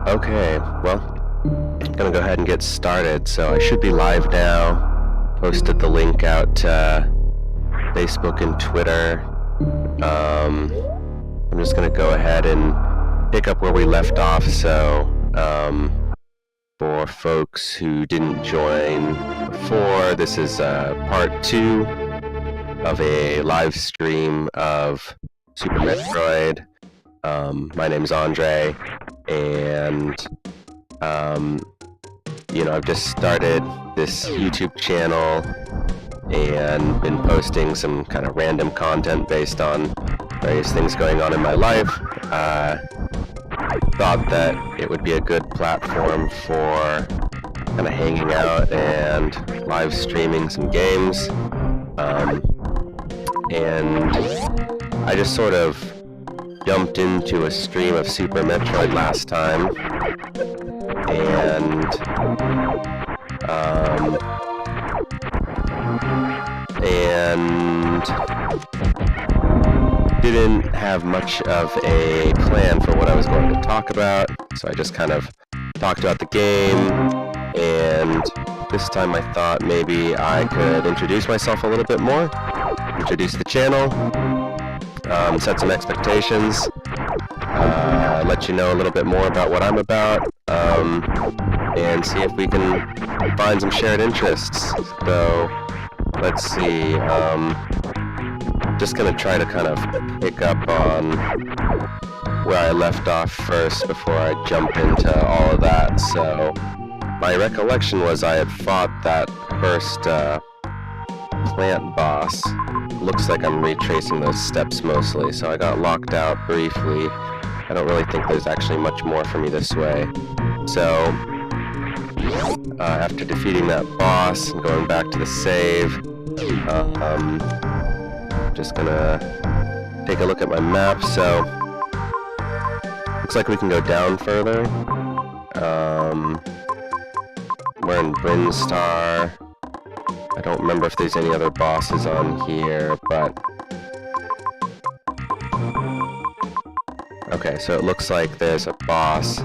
Okay, well, I'm gonna go ahead and get started. So I should be live now. Posted the link out to Facebook and Twitter. I'm just gonna go ahead and pick up where we left off. So, for folks who didn't join before, this is part 2 of a live stream of Super Metroid. My name's Andre, and I've just started this YouTube channel and been posting some kind of random content based on various things going on in my life. Thought that it would be a good platform for kind of hanging out and live streaming some games. And I just sort of jumped into a stream of Super Metroid last time, and didn't have much of a plan for what I was going to talk about, so I just kind of talked about the game, and this time I thought maybe I could introduce myself a little bit more, introduce the channel, set some expectations, let you know a little bit more about what I'm about, and see if we can find some shared interests. So, let's see, just gonna try to kind of pick up on where I left off first before I jump into all of that. So, my recollection was I had fought that first plant boss. Looks like I'm retracing those steps mostly, so I got locked out briefly. I don't really think there's actually much more for me this way. So, after defeating that boss and going back to the save, just gonna take a look at my map. So, looks like we can go down further. We're in Brinstar. I don't remember if there's any other bosses on here, but... Okay, so it looks like there's a boss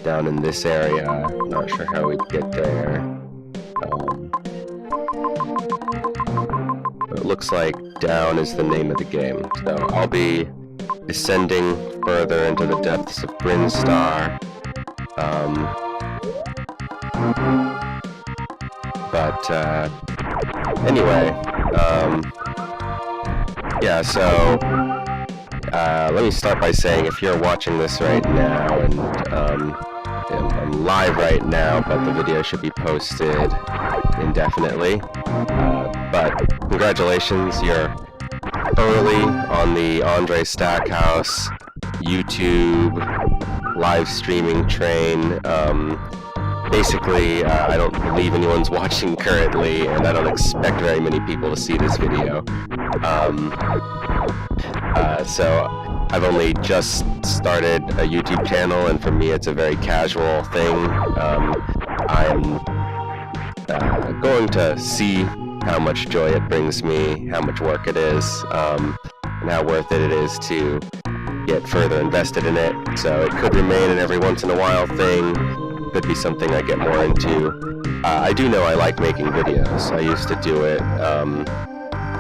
down in this area. Not sure how we'd get there. It looks like down is the name of the game. So I'll be descending further into the depths of Brinstar. Anyway, yeah, so, let me start by saying if you're watching this right now, and, I'm live right now, but the video should be posted indefinitely, but congratulations, you're early on the Andre Stackhouse YouTube live streaming train. Basically, I don't believe anyone's watching currently, and I don't expect very many people to see this video. So I've only just started a YouTube channel, and for me it's a very casual thing. I'm going to see how much joy it brings me, how much work it is, and how worth it is to get further invested in it. So it could remain an every once in a while thing. Could be something I get more into. I do know I like making videos. I used to do it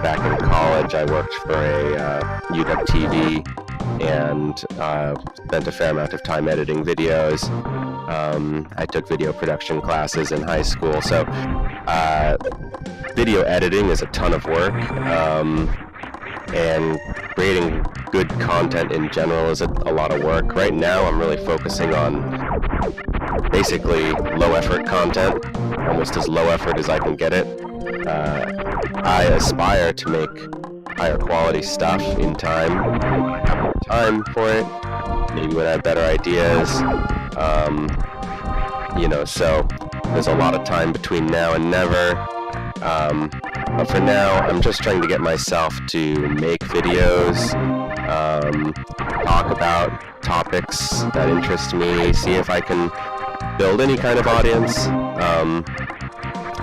back in college. I worked for a UW TV and spent a fair amount of time editing videos. I took video production classes in high school, so video editing is a ton of work, and creating good content in general is a lot of work. Right now I'm really focusing on basically low-effort content, almost as low effort as I can get it. I aspire to make higher quality stuff in time. I have more time for it, maybe when I have better ideas. So there's a lot of time between now and never. But for now, I'm just trying to get myself to make videos, talk about topics that interest me, see if I can build any kind of audience.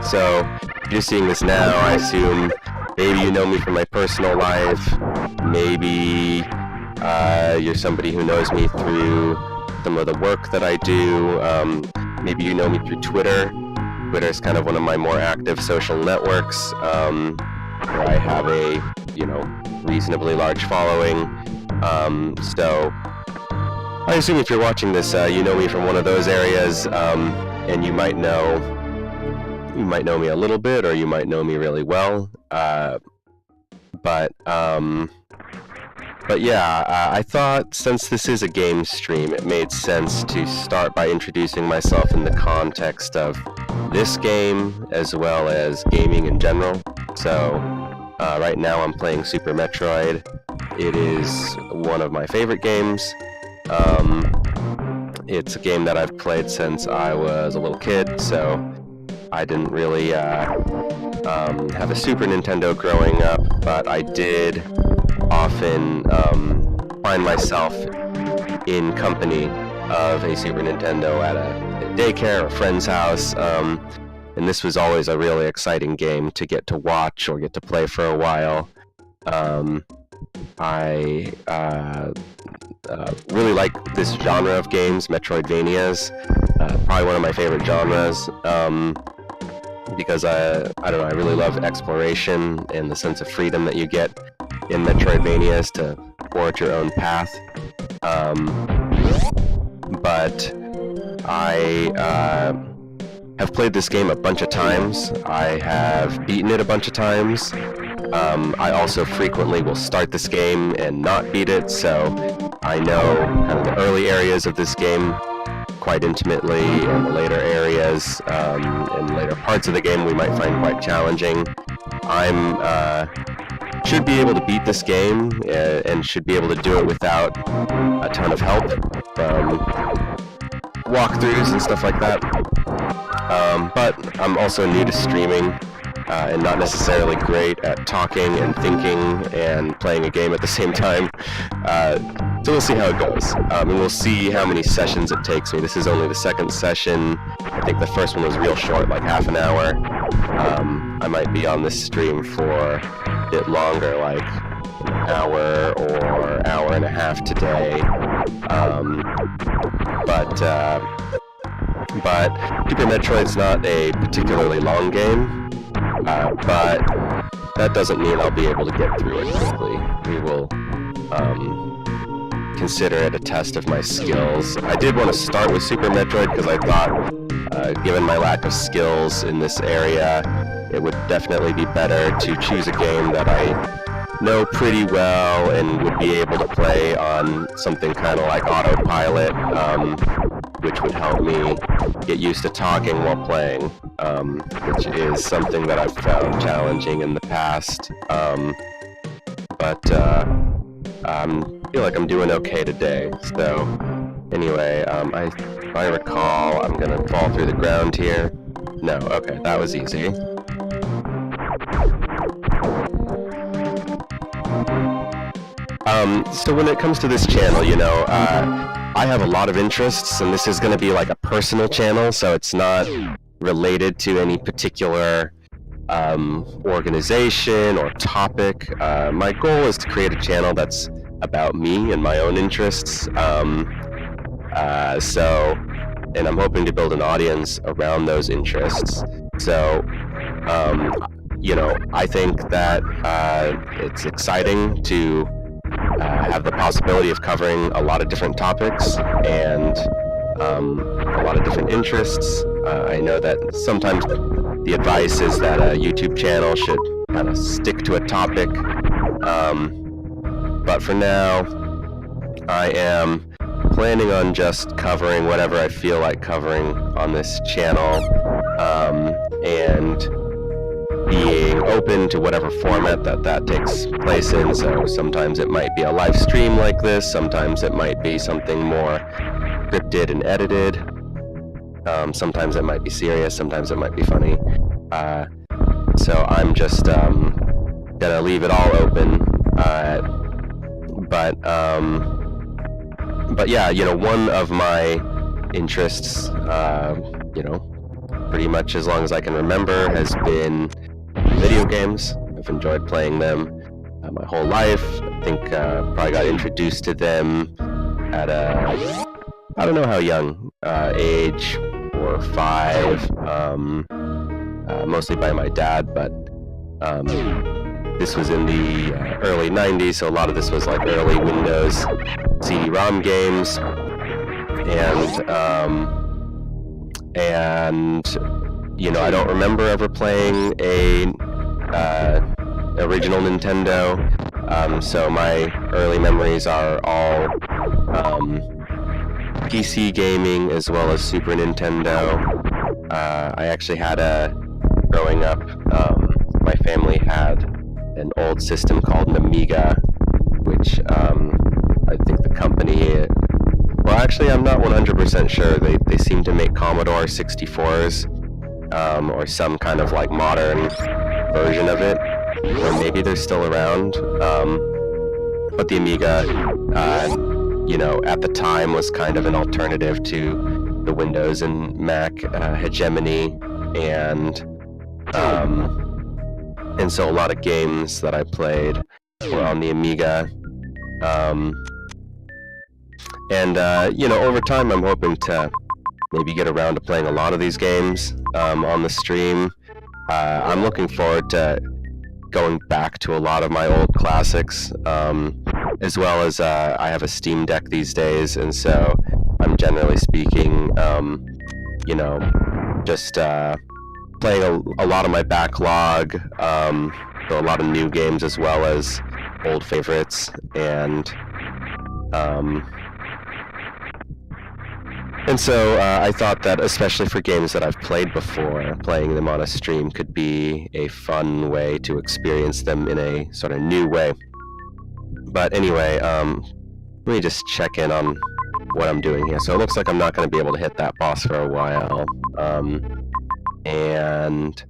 So if you're seeing this now, I assume maybe you know me from my personal life, maybe you're somebody who knows me through some of the work that I do. Maybe you know me through Twitter. Twitter is kind of one of my more active social networks, where I have a, reasonably large following. So I assume if you're watching this, you know me from one of those areas, and you might know me a little bit, or you might know me really well. But yeah, I thought since this is a game stream, it made sense to start by introducing myself in the context of this game as well as gaming in general. So right now I'm playing Super Metroid. It is one of my favorite games. It's a game that I've played since I was a little kid, so I didn't really have a Super Nintendo growing up, but I did often find myself in company of a Super Nintendo at a daycare or a friend's house, and this was always a really exciting game to get to watch or get to play for a while. I really like this genre of games, Metroidvanias. Probably one of my favorite genres, because I don't know, I really love exploration and the sense of freedom that you get in Metroidvanias to forge your own path. But I have played this game a bunch of times. I have beaten it a bunch of times. I also frequently will start this game and not beat it, so I know kind of the early areas of this game quite intimately, and the later areas and later parts of the game we might find quite challenging. Should be able to beat this game and should be able to do it without a ton of help from walkthroughs and stuff like that. But I'm also new to streaming and not necessarily great at talking and thinking and playing a game at the same time. So we'll see how it goes. And we'll see how many sessions it takes me. This is only the second session. I think the first one was real short, like half an hour. I might be on this stream for a bit longer, like an hour or hour and a half today. But Super Metroid's not a particularly long game, but that doesn't mean I'll be able to get through it quickly. We will consider it a test of my skills. I did want to start with Super Metroid because I thought, given my lack of skills in this area, it would definitely be better to choose a game that I know pretty well and would be able to play on something kind of like autopilot, which would help me get used to talking while playing, which is something that I've found challenging in the past. But I feel like I'm doing okay today. So anyway, if I recall, I'm gonna fall through the ground here. No, okay, that was easy. So when it comes to this channel, I have a lot of interests, and this is going to be like a personal channel, so it's not related to any particular organization or topic. My goal is to create a channel that's about me and my own interests. And I'm hoping to build an audience around those interests. So, I think that it's exciting to have the possibility of covering a lot of different topics and a lot of different interests. I know that sometimes the advice is that a YouTube channel should kind of stick to a topic, but for now, I am planning on just covering whatever I feel like covering on this channel, and being open to whatever format that takes place in. So sometimes it might be a live stream like this, sometimes it might be something more scripted and edited, sometimes it might be serious, sometimes it might be funny. So I'm just gonna leave it all open, but yeah, one of my interests, pretty much as long as I can remember, has been video games. I've enjoyed playing them my whole life. I think probably got introduced to them at a I don't know how young, age 4 or 5, mostly by my dad, but this was in the early 90s, so a lot of this was like early Windows CD-ROM games, and I don't remember ever playing a original Nintendo, so my early memories are all PC gaming as well as Super Nintendo. I actually had growing up, my family had an old system called an Amiga, which I think the company, well, actually I'm not 100% sure. They seem to make Commodore 64s, or some kind of like modern version of it, or maybe they're still around. But the Amiga, at the time was kind of an alternative to the Windows and Mac hegemony, and so a lot of games that I played were on the Amiga. Over time I'm hoping to maybe get around to playing a lot of these games on the stream. I'm looking forward to going back to a lot of my old classics, as well as I have a Steam Deck these days, and so I'm generally speaking, just playing a lot of my backlog, so a lot of new games as well as old favorites, and so I thought that, especially for games that I've played before, playing them on a stream could be a fun way to experience them in a sort of new way. But anyway, let me just check in on what I'm doing here. So it looks like I'm not going to be able to hit that boss for a while. And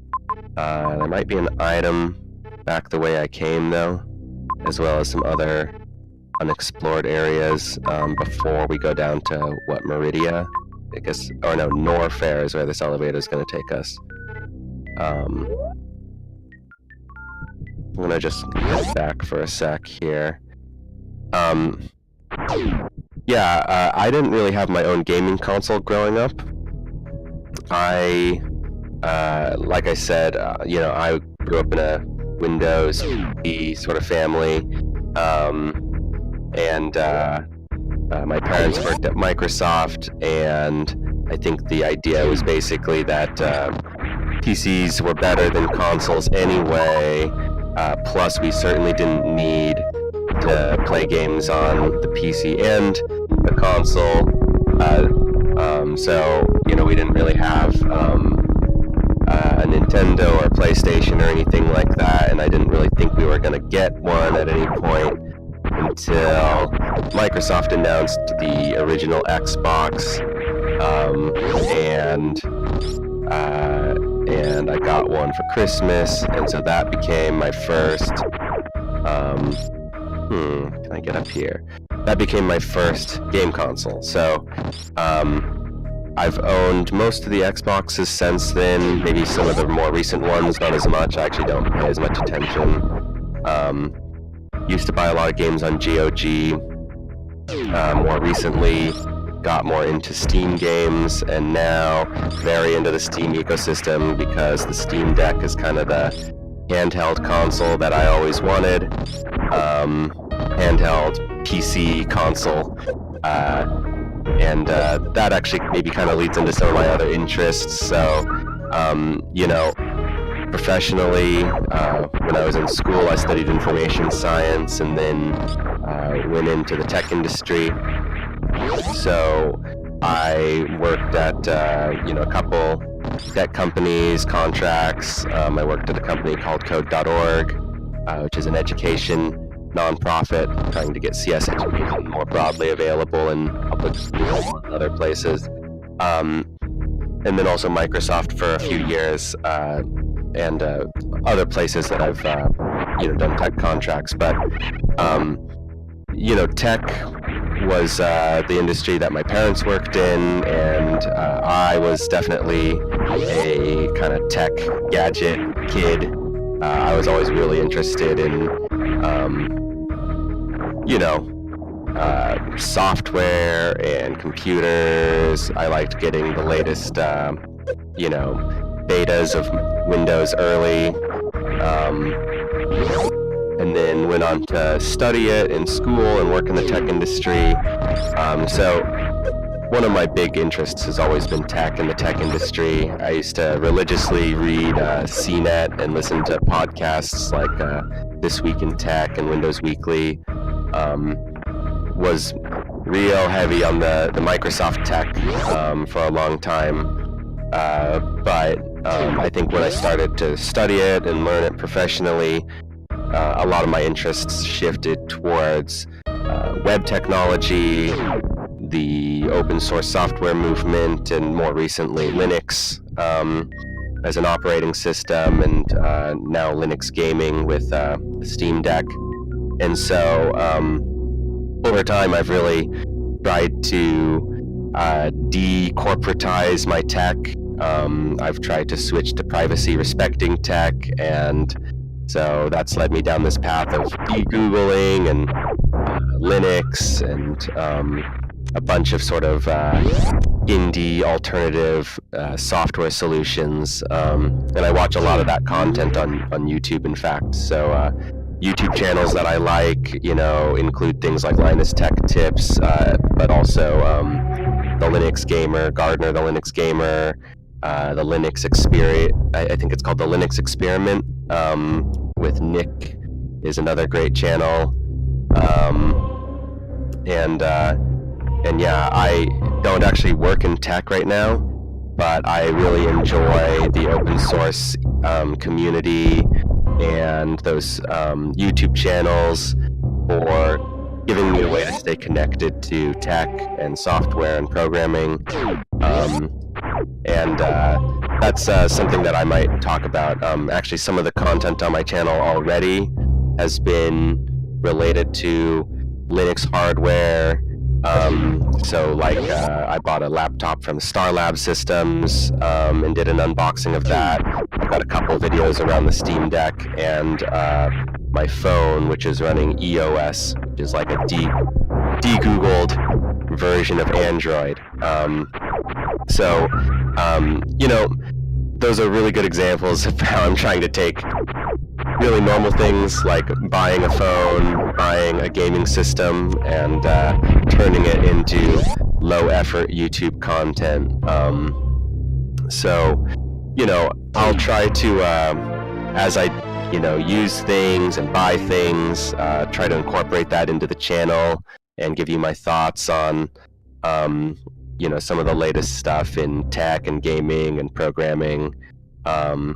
there might be an item back the way I came, though, as well as some other unexplored areas before we go down to, Meridia? I guess, or no, Norfair is where this elevator is going to take us. I'm going to just head back for a sec here. I didn't really have my own gaming console growing up. Like I said, I grew up in a Windows PC sort of family, and my parents worked at Microsoft, and I think the idea was basically that PCs were better than consoles anyway, plus we certainly didn't need to play games on the PC and the console, so we didn't really have a Nintendo or a PlayStation or anything like that, and I didn't really think we were going to get one at any point until Microsoft announced the original Xbox, and I got one for Christmas, and so that became my first. Can I get up here? That became my first game console. So, I've owned most of the Xboxes since then. Maybe some of the more recent ones, not as much. I actually don't pay as much attention. Used to buy a lot of games on GOG. More recently, got more into Steam games, and now very into the Steam ecosystem because the Steam Deck is kind of the handheld console that I always wanted. Handheld PC console. And that actually maybe kind of leads into some of my other interests. So, professionally, when I was in school, I studied information science and then went into the tech industry. So I worked at, a couple tech companies, contracts. I worked at a company called Code.org, which is an education nonprofit trying to get CS education more broadly available in public schools and other places. And then also Microsoft for a few years, and other places that I've done tech contracts. But tech was the industry that my parents worked in, and I was definitely a kind of tech gadget kid. I was always really interested in software and computers. I liked getting the latest, betas of Windows early, and then went on to study it in school and work in the tech industry. So one of my big interests has always been tech and the tech industry. I used to religiously read CNET and listen to podcasts like This Week in Tech and Windows Weekly. Was real heavy on the Microsoft tech for a long time. But I think when I started to study it and learn it professionally, a lot of my interests shifted towards web technology, the open source software movement, and more recently Linux as an operating system, and now Linux gaming with the Steam Deck. And so over time I've really tried to de-corporatize my tech. I've tried to switch to privacy-respecting tech, and so that's led me down this path of de-Googling and Linux and a bunch of sort of indie alternative software solutions. And I watch a lot of that content on YouTube, in fact. So YouTube channels that I like, include things like Linus Tech Tips, but also the Linux Gamer, Gardner the Linux Gamer, the Linux Experiment. I think it's called the Linux Experiment with Nick is another great channel. And yeah, I don't actually work in tech right now, but I really enjoy the open source community and those YouTube channels for giving me a way to stay connected to tech and software and programming. And that's something that I might talk about. Actually, some of the content on my channel already has been related to Linux hardware. So like I bought a laptop from Star Lab Systems and did an unboxing of that. I've got a couple videos around the Steam Deck and my phone, which is running EOS, which is like a de-Googled version of Android. Those are really good examples of how I'm trying to take really normal things like buying a phone, buying a gaming system, and turning it into low-effort YouTube content. I'll try to, as I, use things and buy things, try to incorporate that into the channel and give you my thoughts on, some of the latest stuff in tech and gaming and programming. I'm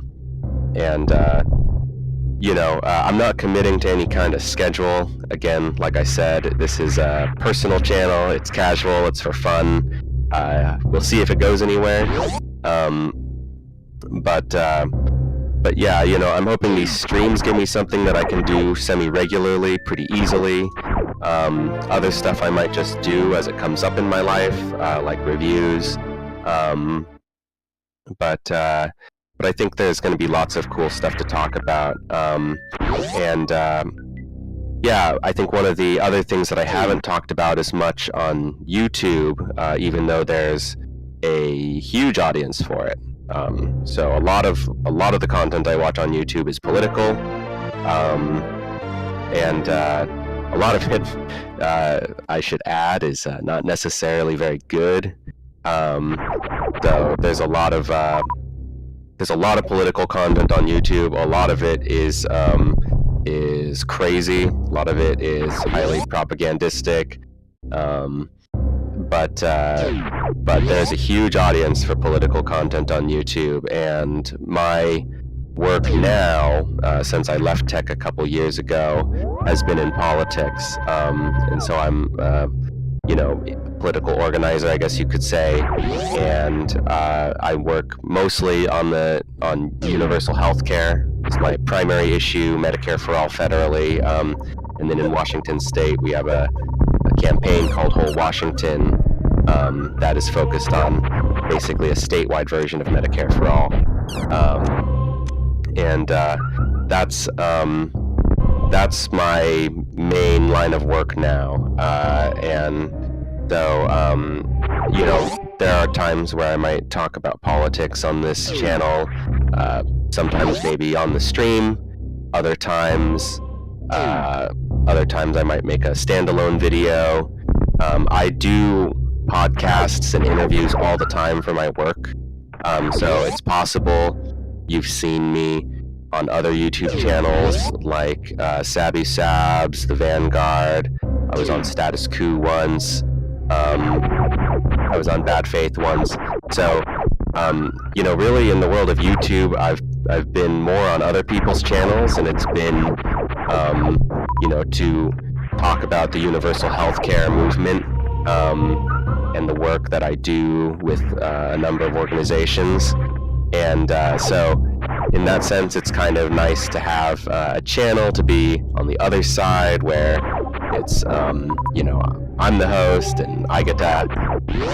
not committing to any kind of schedule. Again, like I said, this is a personal channel. It's casual. It's for fun. We'll see if it goes anywhere. But yeah, I'm hoping these streams give me something that I can do semi-regularly, pretty easily. Other stuff I might just do as it comes up in my life, like reviews. But I think there's going to be lots of cool stuff to talk about. I think one of the other things that I haven't talked about as much on YouTube, even though there's a huge audience for it. So a lot of the content I watch on YouTube is political, and a lot of it, I should add, is not necessarily very good. So there's a lot of political content on YouTube. A lot of it is crazy. A lot of it is highly propagandistic. But there's a huge audience for political content on YouTube, and my work now, since I left tech a couple years ago, has been in politics. And so I'm, political organizer, I guess you could say, and I work mostly on universal health care. It's my primary issue, Medicare for all federally, and then in Washington State we have a campaign called Whole Washington that is focused on basically a statewide version of Medicare for all, and that's my main line of work now, and so there are times where I might talk about politics on this channel, sometimes maybe on the stream, other times I might make a standalone video. I do podcasts and interviews all the time for my work, so it's possible you've seen me on other YouTube channels like Sabby Sabs, The Vanguard. I was on Status Coup once. I was on Bad Faith once. So, really in the world of YouTube, I've been more on other people's channels, and it's been, to talk about the universal healthcare movement and the work that I do with a number of organizations. And so in that sense, it's kind of nice to have a channel to be on the other side where it's, I'm the host and I get to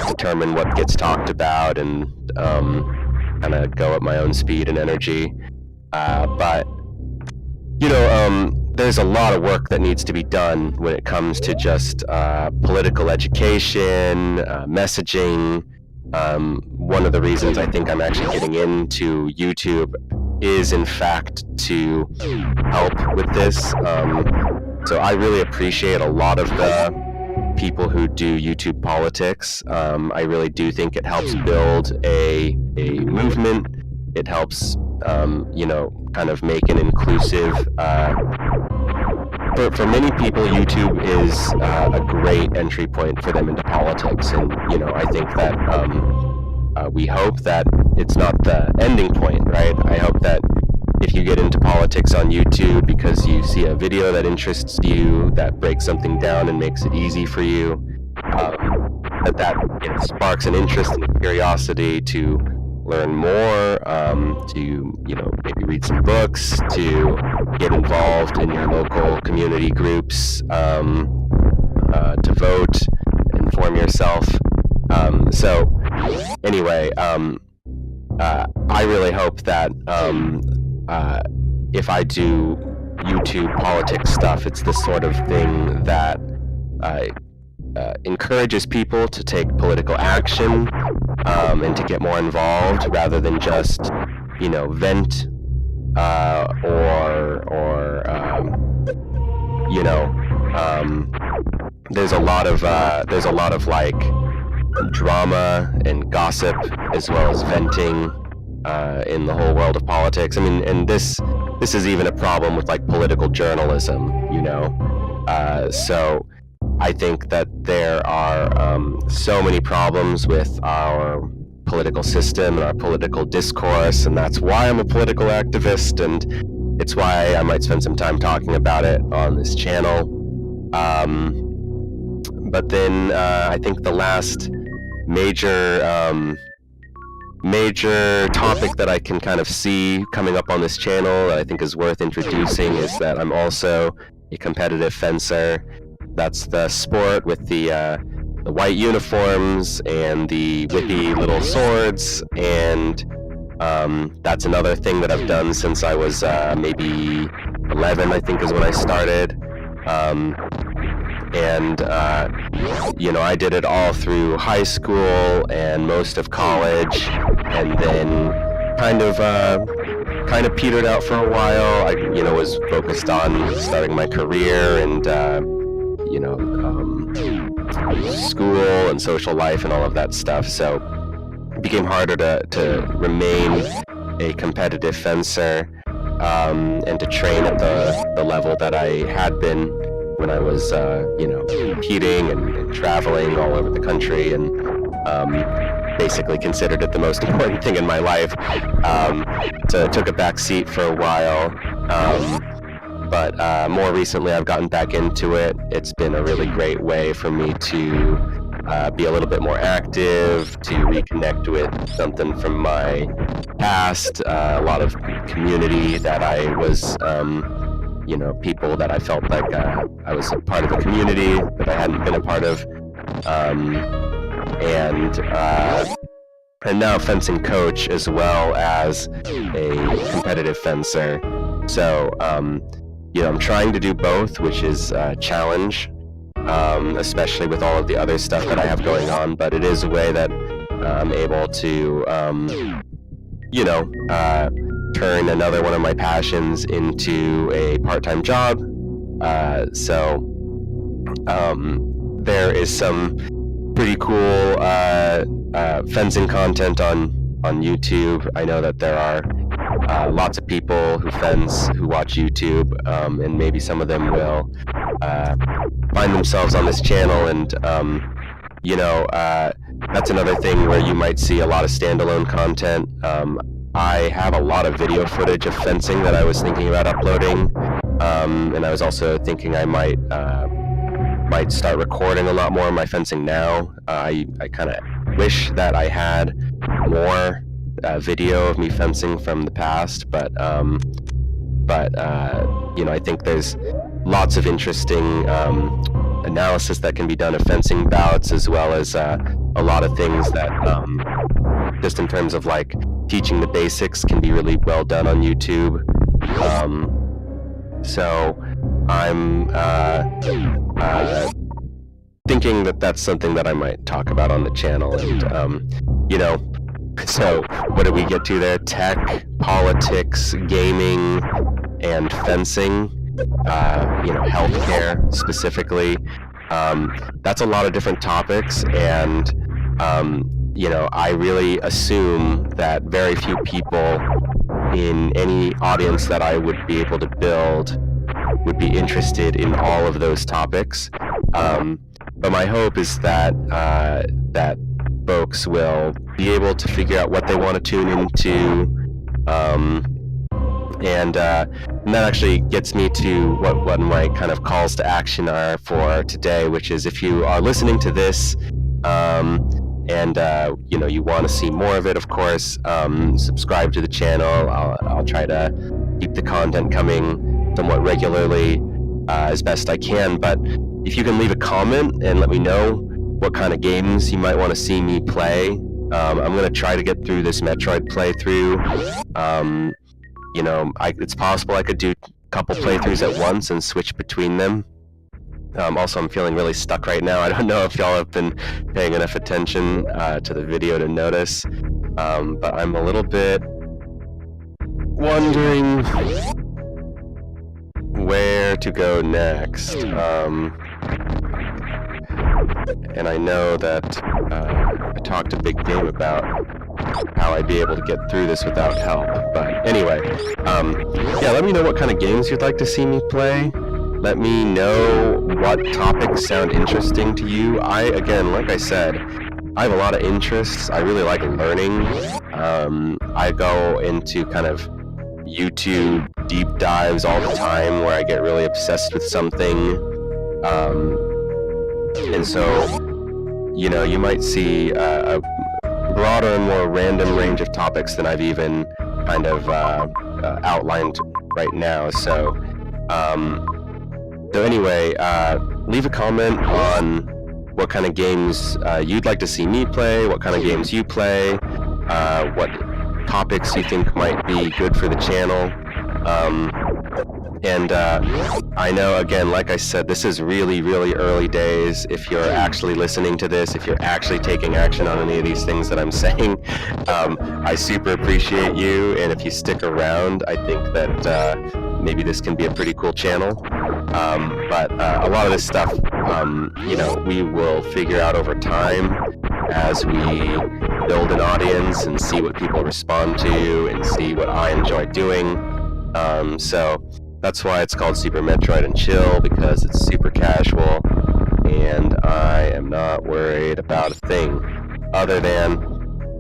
determine what gets talked about and kind of go at my own speed and energy. But there's a lot of work that needs to be done when it comes to just political education, messaging. One of the reasons I think I'm actually getting into YouTube is, in fact, to help with this. So I really appreciate a lot of the people who do YouTube politics. I really do think it helps build a movement. It helps, kind of make an inclusive. For many people, YouTube is a great entry point for them into politics, and I think that we hope that it's not the ending point, right? I hope that if you get into politics on YouTube because you see a video that interests you, that breaks something down and makes it easy for you, that sparks an interest and a curiosity to learn more, to maybe read some books, to get involved in your local community groups, to vote, inform yourself. So anyway, I really hope that if I do YouTube politics stuff, it's the sort of thing that encourages people to take political action and to get more involved rather than just vent there's a lot of like drama and gossip as well as venting in the whole world of politics. I mean, and this is even a problem with like political journalism, so I think that there are so many problems with our political system and our political discourse, and that's why I'm a political activist, and it's why I might spend some time talking about it on this channel. But then I think the last major topic that I can kind of see coming up on this channel that I think is worth introducing is that I'm also a competitive fencer. That's the sport with the white uniforms and the whippy little swords, and that's another thing that I've done since I was maybe 11, I think is when I started. I did it all through high school and most of college, and then kind of petered out for a while. I was focused on starting my career and school and social life and all of that stuff, so it became harder to remain a competitive fencer and to train at the level that I had been when I was competing and traveling all over the country, and basically considered it the most important thing in my life. So it took a back seat for a while. But more recently, I've gotten back into it. It's been a really great way for me to be a little bit more active, to reconnect with something from my past, a lot of community that I was, people that I felt like I was a part of a community that I hadn't been a part of, and now fencing coach as well as a competitive fencer. So, I'm trying to do both, which is a challenge, especially with all of the other stuff that I have going on, but it is a way that I'm able to, turn another one of my passions into a part-time job. There is some pretty cool fencing content on YouTube. I know that there are lots of people who fence who watch YouTube, and maybe some of them will find themselves on this channel, and that's another thing where you might see a lot of standalone content. I have a lot of video footage of fencing that I was thinking about uploading, and I was also thinking I might start recording a lot more of my fencing now. I kind of wish that I had more video of me fencing from the past, but I think there's lots of interesting analysis that can be done of fencing bouts, as well as a lot of things that just in terms of like teaching the basics can be really well done on YouTube. So I'm thinking that that's something that I might talk about on the channel, and so what did we get to there? Tech, politics, gaming, and fencing. Healthcare specifically. That's a lot of different topics, and I really assume that very few people in any audience that I would be able to build would be interested in all of those topics. But my hope is that folks will be able to figure out what they want to tune into, and that actually gets me to what my kind of calls to action are for today, which is if you are listening to this, and you want to see more of it, of course, subscribe to the channel. I'll try to keep the content coming somewhat regularly as best I can, but if you can leave a comment and let me know what kind of games you might want to see me play. I'm going to try to get through this Metroid playthrough. It's possible I could do a couple playthroughs at once and switch between them. Also, I'm feeling really stuck right now. I don't know if y'all have been paying enough attention to the video to notice, but I'm a little bit wondering where to go next. And I know that I talked a big game about how I'd be able to get through this without help. But anyway, let me know what kind of games you'd like to see me play. Let me know what topics sound interesting to you. Again, like I said, I have a lot of interests. I really like learning. I go into kind of YouTube deep dives all the time where I get really obsessed with something. And so, you might see a broader and more random range of topics than I've even kind of outlined right now. So anyway, leave a comment on what kind of games you'd like to see me play, what kind of games you play, what topics you think might be good for the channel. And I know, again, like I said, this is really, really early days. If you're actually listening to this, if you're actually taking action on any of these things that I'm saying, I super appreciate you. And if you stick around, I think that maybe this can be a pretty cool channel. But a lot of this stuff, we will figure out over time as we build an audience and see what people respond to and see what I enjoy doing. So that's why it's called Super Metroid and Chill, because it's super casual, and I am not worried about a thing other than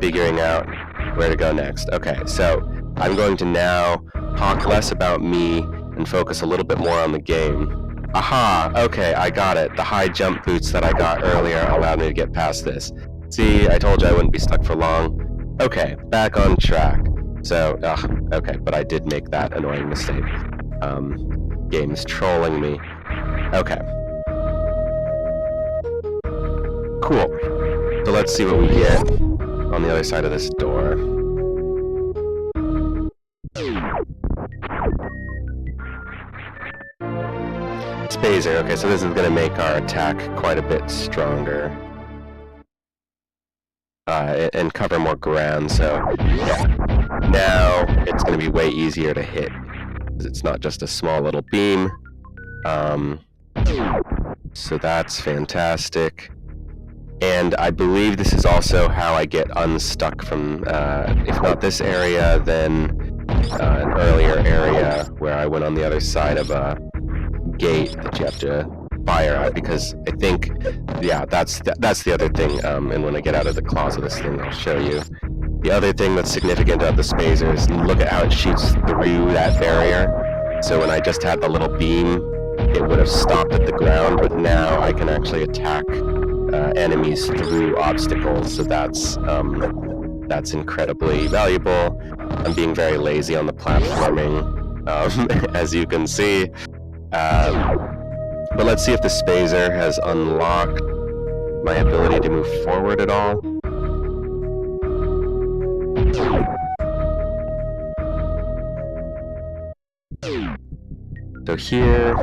figuring out where to go next. Okay, so I'm going to now talk less about me and focus a little bit more on the game. Aha! Okay, I got it. The high jump boots that I got earlier allowed me to get past this. See, I told you I wouldn't be stuck for long. Okay, back on track. So, okay, but I did make that annoying mistake. Game is trolling me. Okay. Cool. So let's see what we get on the other side of this door. Spazer. Okay, so this is going to make our attack quite a bit stronger. And cover more ground, so yeah. Now it's going to be way easier to hit. It's not just a small little beam. So that's fantastic. And I believe this is also how I get unstuck from, if not this area, then an earlier area where I went on the other side of a gate that you have to fire at, because I think, yeah, that's the other thing, and when I get out of the claws of this thing, I'll show you. The other thing that's significant about the Spazer is look at how it shoots through that barrier. So when I just had the little beam, it would have stopped at the ground, but now I can actually attack enemies through obstacles, so that's incredibly valuable. I'm being very lazy on the platforming, as you can see. But let's see if the Spazer has unlocked my ability to move forward at all. So here,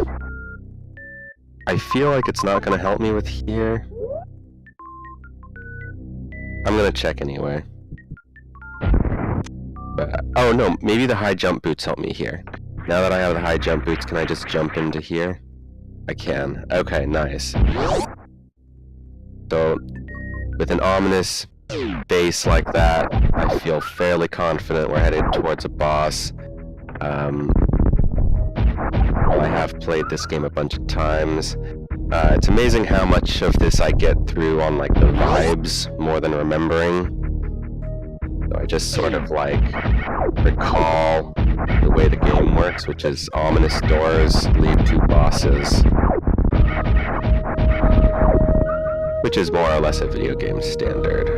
I feel like it's not going to help me with here. I'm going to check anyway. But, oh no, maybe the high jump boots help me here. Now that I have the high jump boots, can I just jump into here? I can. Okay, nice. So, with an ominous base like that, I feel fairly confident we're headed towards a boss. Well, I have played this game a bunch of times. It's amazing how much of this I get through on, like, the vibes more than remembering. So I just sort of, like, recall the way the game works, which is ominous doors lead to bosses. Which is more or less a video game standard.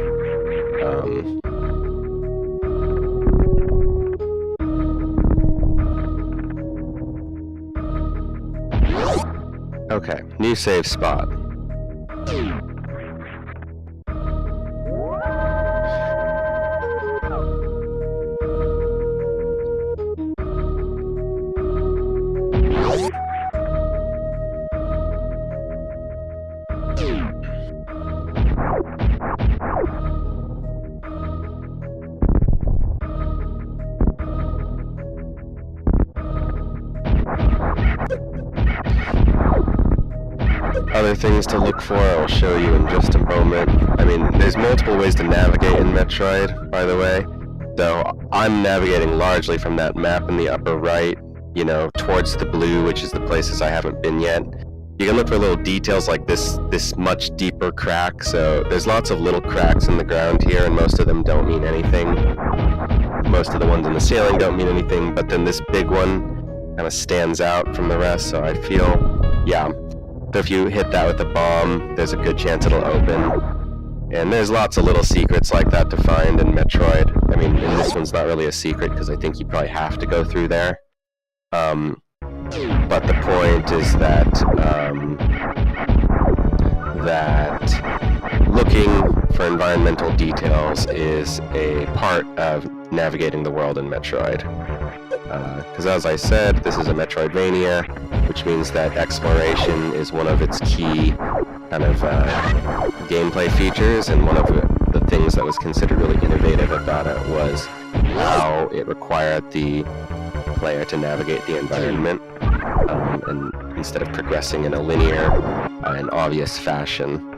Okay, new save spot. Other things to look for, I'll show you in just a moment. I mean, there's multiple ways to navigate in Metroid, by the way. So I'm navigating largely from that map in the upper right, you know, towards the blue, which is the places I haven't been yet. You can look for little details like this much deeper crack. So there's lots of little cracks in the ground here, and most of them don't mean anything. Most of the ones in the ceiling don't mean anything, but then this big one kind of stands out from the rest, so I feel, yeah. So if you hit that with a bomb, there's a good chance it'll open. And there's lots of little secrets like that to find in Metroid. I mean, and this one's not really a secret because I think you probably have to go through there. But the point is that looking for environmental details is a part of navigating the world in Metroid. Because as I said, this is a Metroidvania, which means that exploration is one of its key kind of gameplay features, and one of the things that was considered really innovative about it was how it required the player to navigate the environment, and instead of progressing in a linear and obvious fashion.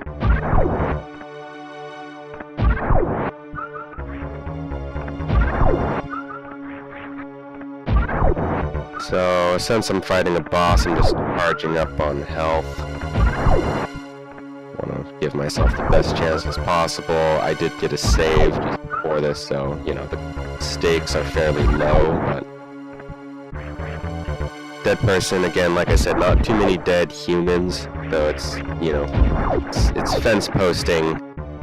So, since I'm fighting a boss, I'm just charging up on health. Want to give myself the best chances possible. I did get a save just before this, so, you know, the stakes are fairly low, but... Dead person, again, like I said, not too many dead humans, though it's, you know, it's fence posting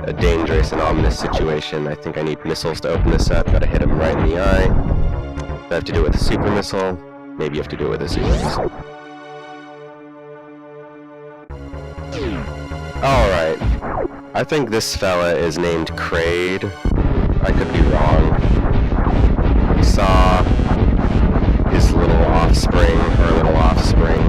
a dangerous and ominous situation. I think I need missiles to open this up. Gotta hit him right in the eye. Do I have to do it with a super missile? Maybe you have to do it with a super missile. Alright. I think this fella is named Kraid. I could be wrong. We saw his little offspring, her little offspring.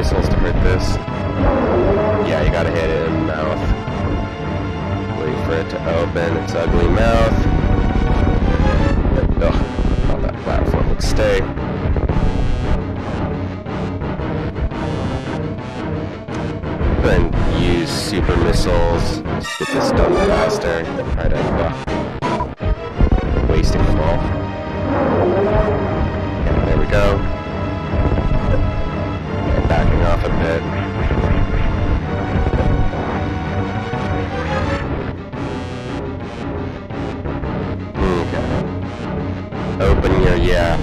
missiles to hurt this. Yeah, you gotta hit it in the mouth. Wait for it to open its ugly mouth. Ugh, all that platform would stay. Go ahead and use super missiles. Just get this done faster. Try to wasting them all. Yeah, there we go. And backing off a bit. Okay. Open your yap.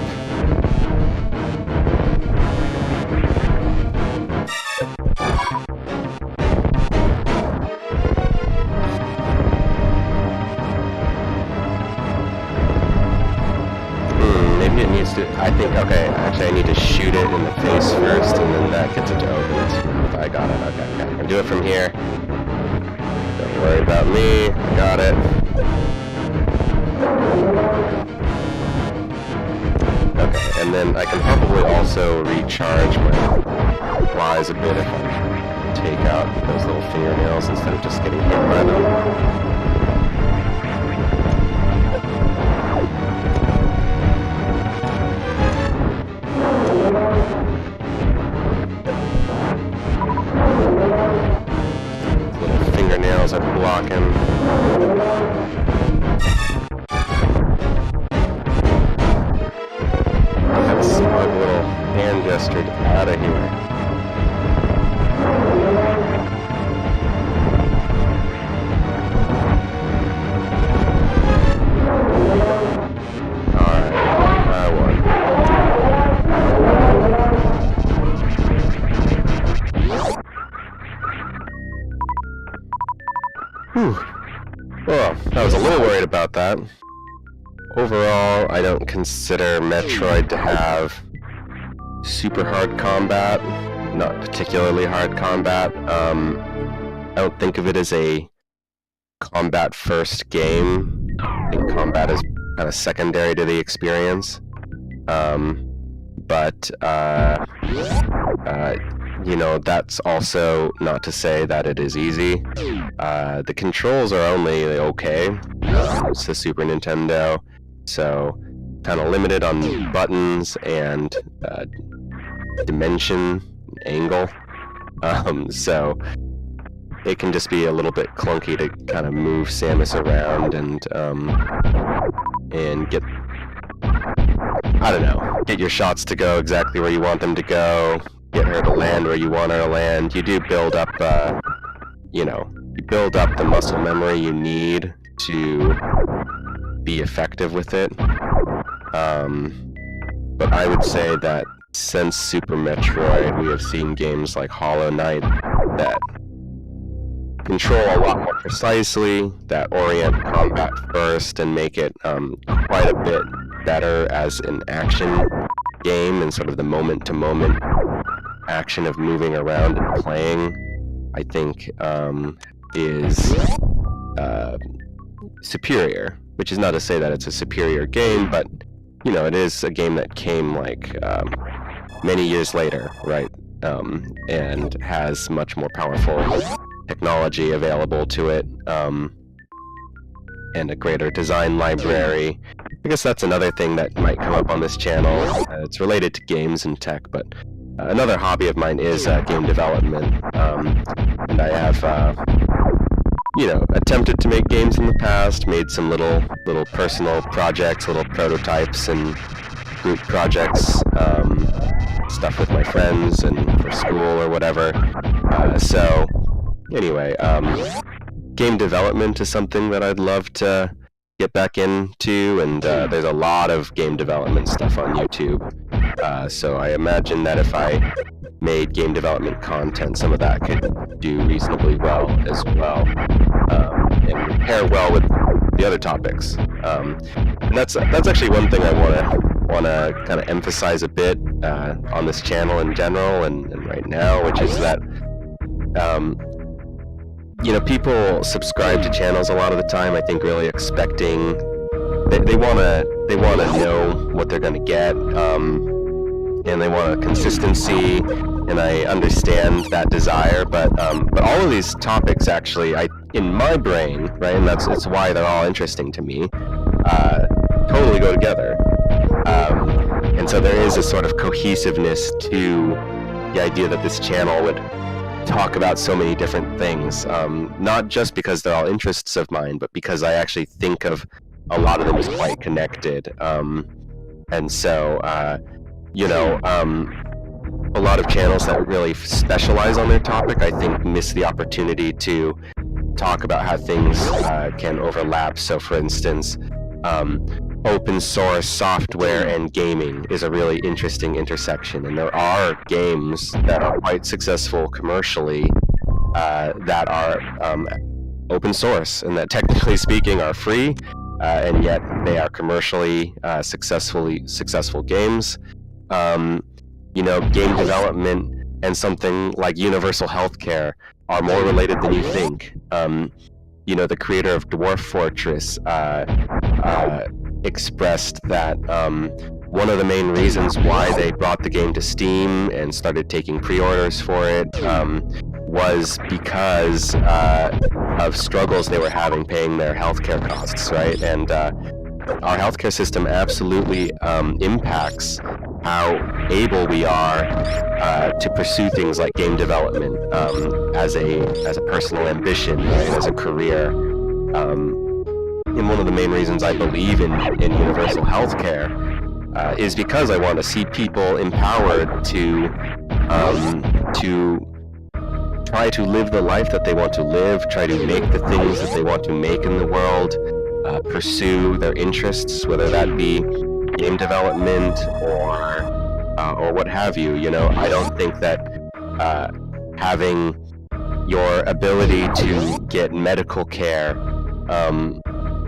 It needs to, I think, okay, actually I need to shoot it in the face first, and then that gets it to open its mouth. I got it, okay. I'm gonna do it from here. Don't worry about me, I got it. Okay, and then I can probably also recharge my flies a bit if I take out those little fingernails instead of just getting hit by them. Fingernails are blocking. That smug little hand gesture out of here. Alright, I won. Whew. Well, I was a little worried about that. Overall, I don't consider Metroid to have super hard combat, not particularly hard combat. I don't think of it as a combat-first game. I think combat is kind of secondary to the experience. You know, that's also not to say that it is easy. The controls are only okay. It's the Super Nintendo, so kind of limited on buttons and dimension, angle. So it can just be a little bit clunky to kind of move Samus around and get, I don't know, get your shots to go exactly where you want them to go. Get her to land where you want her to land. You do build up, you build up the muscle memory you need to be effective with it. But I would say that since Super Metroid, we have seen games like Hollow Knight that control a lot more precisely, that orient combat first and make it quite a bit better as an action game and sort of the moment-to-moment action of moving around and playing, I think, is superior. Which is not to say that it's a superior game, but, you know, it is a game that came, like, many years later, right? And has much more powerful technology available to it, and a greater design library. I guess that's another thing that might come up on this channel. It's related to games and tech, but another hobby of mine is game development, and I have, attempted to make games in the past, made some little personal projects, little prototypes and group projects, stuff with my friends and for school or whatever. So, anyway, game development is something that I'd love to get back into, and there's a lot of game development stuff on YouTube. So I imagine that if I made game development content, some of that could do reasonably well as well, and pair well with the other topics. And that's actually one thing I want to kind of emphasize a bit on this channel in general and right now, which is that people subscribe to channels a lot of the time, I think, really expecting they want to know what they're going to get, and they want a consistency. and I understand that desire, but all of these topics actually, in my brain, right, and it's why they're all interesting to me, totally go together. And so there is a sort of cohesiveness to the idea that this channel would talk about so many different things, not just because they're all interests of mine, but because I actually think of a lot of them as quite connected. And so, a lot of channels that really specialize on their topic, I think, miss the opportunity to talk about how things can overlap. So, for instance, open source software and gaming is a really interesting intersection, and there are games that are quite successful commercially that are open source, and that technically speaking are free, and yet they are commercially successful games. Game development and something like universal healthcare are more related than you think. The creator of Dwarf Fortress expressed that one of the main reasons why they brought the game to Steam and started taking pre-orders for it was because of struggles they were having paying their healthcare costs, right? And our healthcare system absolutely impacts how able we are to pursue things like game development as a personal ambition, right, as a career. And one of the main reasons I believe in universal healthcare is because I want to see people empowered to try to live the life that they want to live, try to make the things that they want to make in the world, pursue their interests, whether that be game development or what have you. I don't think that having your ability to get medical care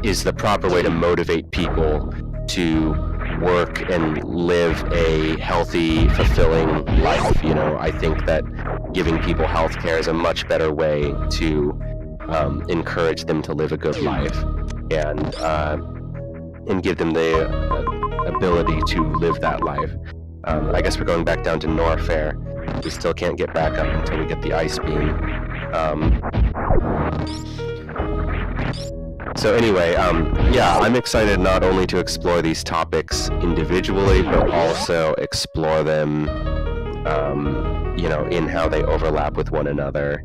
is the proper way to motivate people to work and live a healthy, fulfilling life. I think that giving people health care is a much better way to encourage them to live a good life and give them the ability to live that life. I guess we're going back down to Norfair. We still can't get back up until we get the ice beam. So anyway, I'm excited not only to explore these topics individually, but also explore them, in how they overlap with one another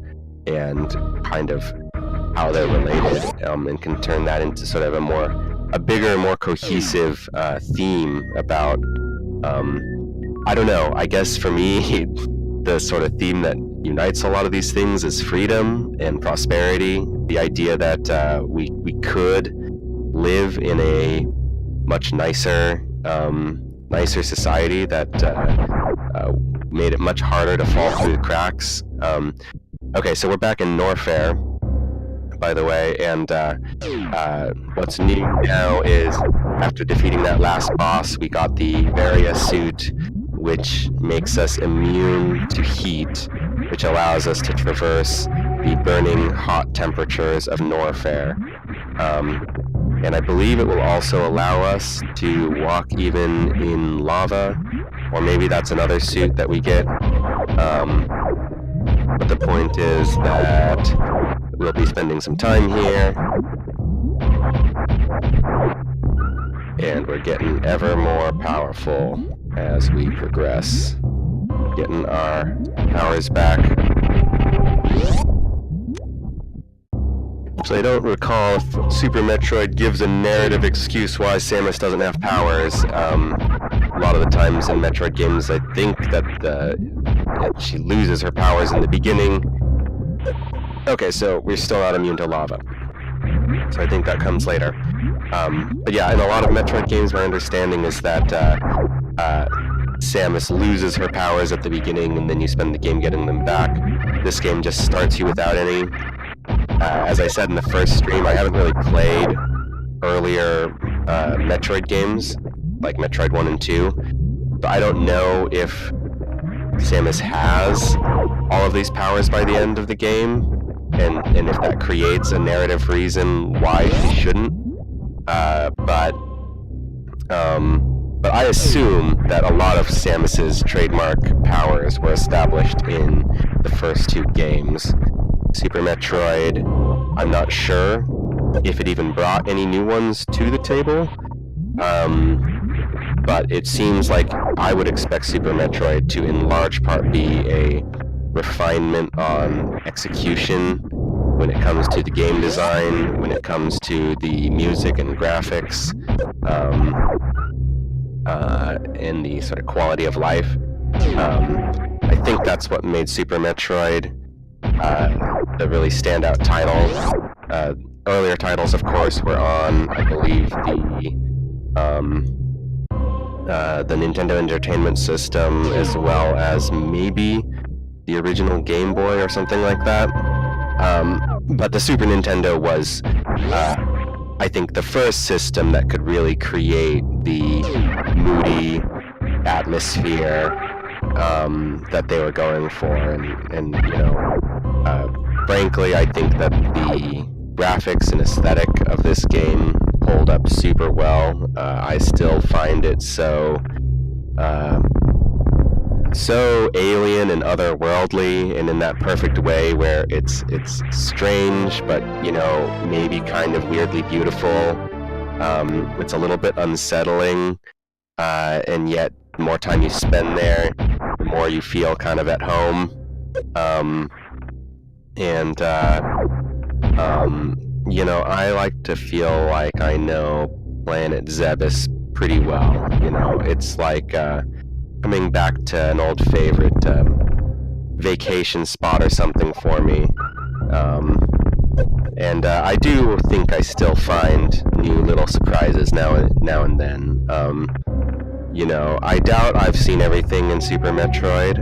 and kind of how they're related, and can turn that into sort of a bigger, more cohesive theme about, I don't know, I guess for me, the sort of theme that unites a lot of these things is freedom and prosperity. The idea that we could live in a much nicer society that made it much harder to fall through the cracks. Okay, so we're back in Norfair, by the way, and what's new now is after defeating that last boss, we got the Varia suit, which makes us immune to heat, which allows us to traverse the burning hot temperatures of Norfair. And I believe it will also allow us to walk even in lava, or maybe that's another suit that we get. But the point is that we'll be spending some time here, and we're getting ever more powerful as we progress, getting our powers back. So I don't recall if Super Metroid gives a narrative excuse why Samus doesn't have powers. A lot of the times in Metroid games, I think that she loses her powers in the beginning. Okay, so we're still not immune to lava. So I think that comes later. But yeah, in a lot of Metroid games, my understanding is that Samus loses her powers at the beginning, and then you spend the game getting them back. This game just starts you without any. As I said in the first stream, I haven't really played earlier Metroid games, like Metroid 1 and 2, but I don't know if Samus has all of these powers by the end of the game, and if that creates a narrative reason why she shouldn't. But but I assume that a lot of Samus's trademark powers were established in the first two games. Super Metroid, I'm not sure if it even brought any new ones to the table, but it seems like I would expect Super Metroid to in large part be a refinement on execution when it comes to the game design, when it comes to the music and graphics, and the sort of quality of life. I think that's what made Super Metroid the really standout title. Earlier titles, of course, were on, I believe, the Nintendo Entertainment System, as well as maybe the original Game Boy or something like that. But the Super Nintendo was, I think, the first system that could really create the moody atmosphere that they were going for, and you know, frankly, I think that the graphics and aesthetic of this game hold up super well. I still find it so alien and otherworldly, and in that perfect way where it's strange, but you know, maybe kind of weirdly beautiful. It's a little bit unsettling, and yet the more time you spend there, the more you feel kind of at home. You know, I like to feel like I know Planet Zebes pretty well. You know, it's like coming back to an old favorite vacation spot or something for me. And I do think I still find new little surprises now and then. You know, I doubt I've seen everything in Super Metroid,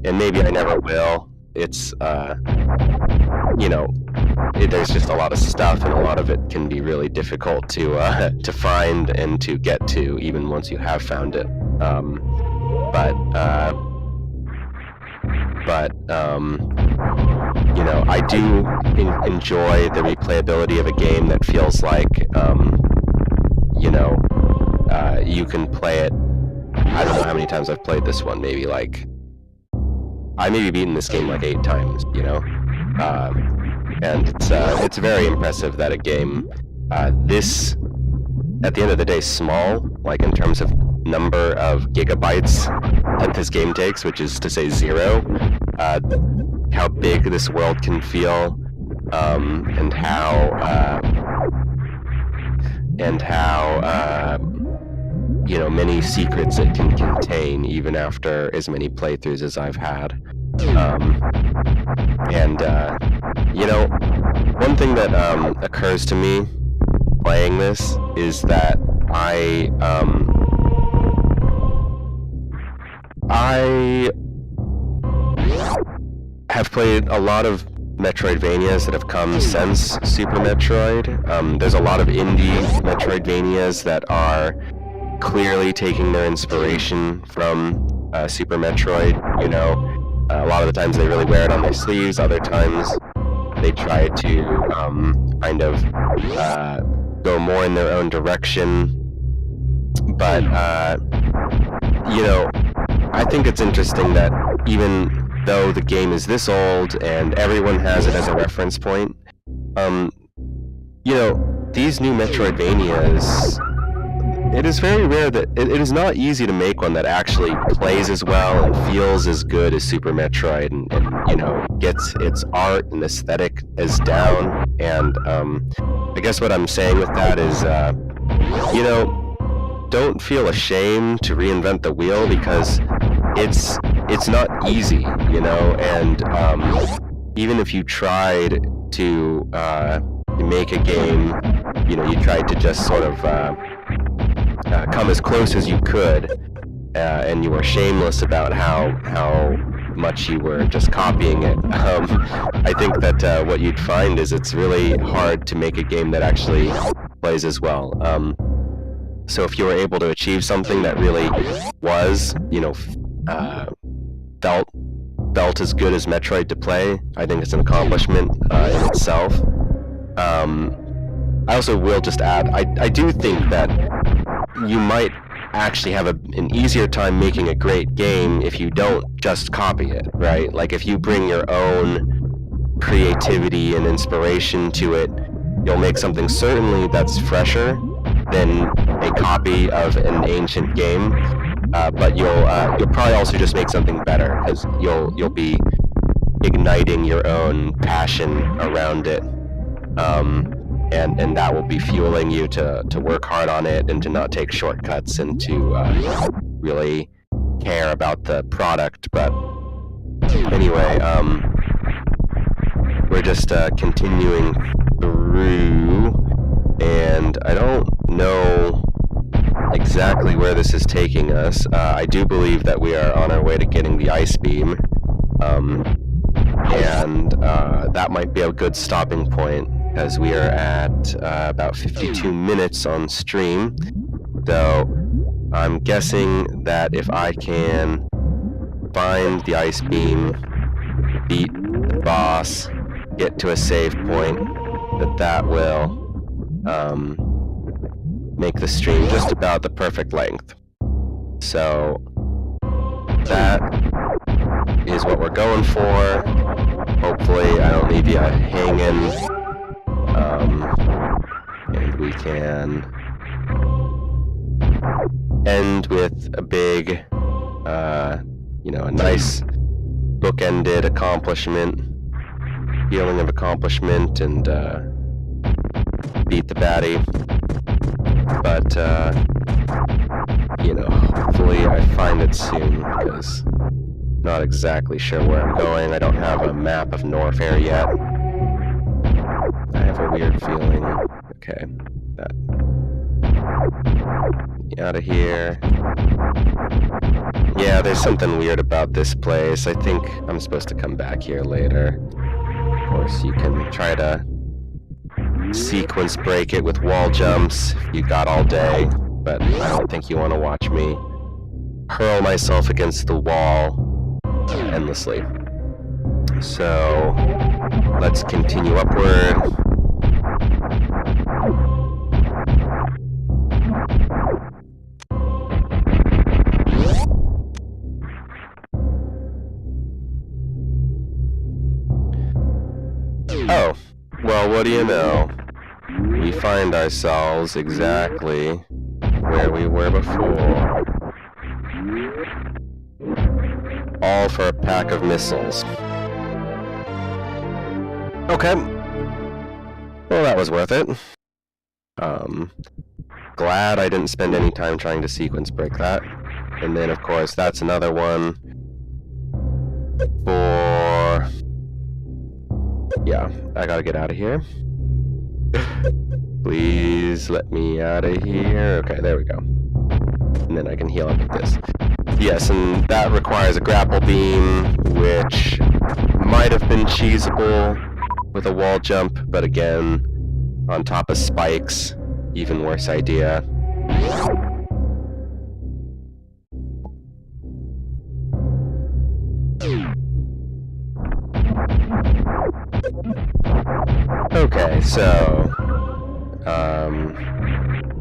and maybe I never will. It's, you know, there's just a lot of stuff, and a lot of it can be really difficult to find and to get to, even once you have found it. You know, I do enjoy the replayability of a game that feels like, you know, you can play it. I don't know how many times I've played this one. Maybe like I maybe beaten this game like 8 times. You know, and it's very impressive that a game this, at the end of the day, small, like in terms of number of gigabytes that this game takes, which is to say 0, how big this world can feel, and how you know, many secrets it can contain, even after as many playthroughs as I've had. You know, one thing that occurs to me playing this is that I have played a lot of Metroidvanias that have come since Super Metroid. There's a lot of indie Metroidvanias that are clearly taking their inspiration from Super Metroid. You know, a lot of the times they really wear it on their sleeves. Other times they try to kind of go more in their own direction. But you know, I think it's interesting that even though the game is this old and everyone has it as a reference point, you know, these new Metroidvanias, it is very rare that it is not easy to make one that actually plays as well and feels as good as Super Metroid, and you know, gets its art and aesthetic as down. And I guess what I'm saying with that is, you know, don't feel ashamed to reinvent the wheel, because it's not easy, you know, and even if you tried to make a game, you know, you tried to just sort of come as close as you could, and you were shameless about how much you were just copying it. I think that what you'd find is it's really hard to make a game that actually plays as well. So if you were able to achieve something that really was, you know, felt as good as Metroid to play, I think it's an accomplishment in itself. I also will just add, I do think that you might actually have an easier time making a great game if you don't just copy it, right? Like if you bring your own creativity and inspiration to it, you'll make something certainly that's fresher than a copy of an ancient game, but you'll probably also just make something better because you'll be igniting your own passion around it, and that will be fueling you to work hard on it and to not take shortcuts and to really care about the product. But anyway, we're just continuing through, and I don't know exactly where this is taking us. I do believe that we are on our way to getting the ice beam, and that might be a good stopping point, as we are at about 52 minutes on stream. So I'm guessing that if I can find the ice beam, beat the boss, get to a save point, that will make the stream just about the perfect length. So that is what we're going for. Hopefully I don't leave you hanging, and we can end with a big, a nice bookended accomplishment, feeling of accomplishment, and beat the baddie. But hopefully I find it soon, because I'm not exactly sure where I'm going. I don't have a map of Norfair yet. I have a weird feeling. Okay, get out of here. Yeah, there's something weird about this place. I think I'm supposed to come back here later. Of course, you can try to sequence break it with wall jumps if you got all day, but I don't think you want to watch me hurl myself against the wall endlessly. So let's continue upward. Oh, well, what do you know? We find ourselves exactly where we were before. All for a pack of missiles. Okay. Well, that was worth it. Glad I didn't spend any time trying to sequence break that. And then, of course, that's another one for... Yeah, I gotta get out of here. Please let me out of here. Okay, there we go. And then I can heal up with this. Yes, and that requires a grapple beam, which might have been cheesable with a wall jump, but again, on top of spikes, even worse idea. Okay, so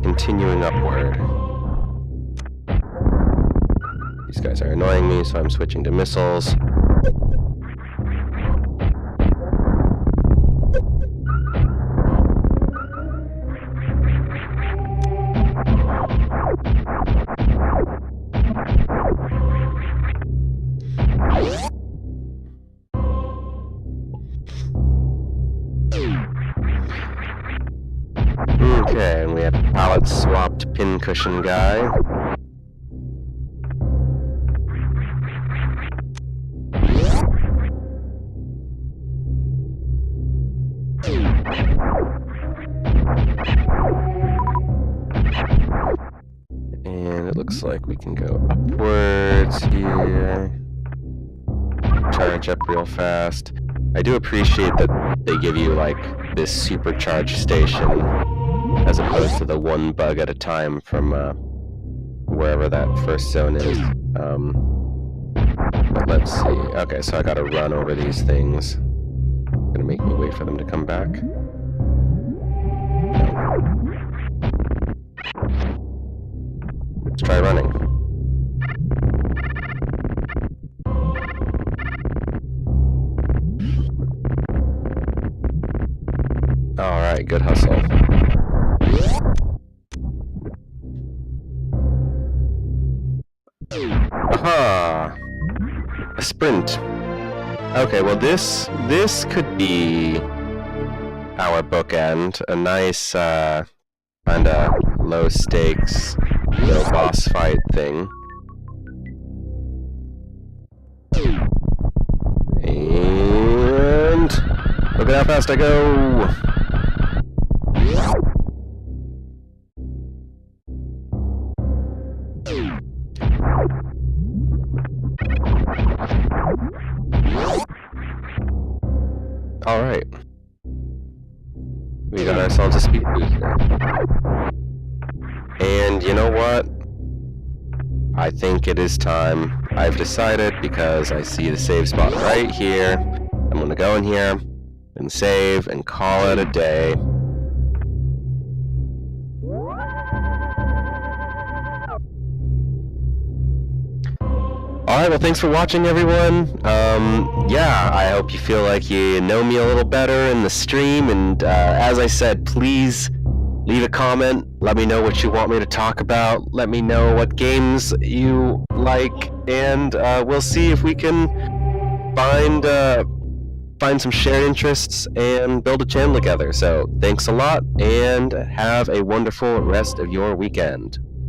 continuing upward. These guys are annoying me, so I'm switching to missiles. Okay, and we have a palette-swapped pincushion guy. And it looks like we can go upwards here. Charge up real fast. I do appreciate that they give you, like, this supercharge station as opposed to the one bug at a time from wherever that first zone is. But let's see. Okay, so I gotta run over these things. Gonna make me wait for them to come back. Let's try running. Alright, good hustle. Aha! A sprint. Okay, well this could be our bookend. A nice, kinda low stakes, little boss fight thing. And look at how fast I go! Alright. We got ourselves a speed booster. And you know what? I think it is time. I've decided, because I see the save spot right here, I'm gonna go in here and save and call it a day. Alright, well thanks for watching, everyone. Yeah, I hope you feel like you know me a little better in the stream, and as I said, please leave a comment, let me know what you want me to talk about, let me know what games you like, and we'll see if we can find some shared interests and build a channel together. So thanks a lot, and have a wonderful rest of your weekend.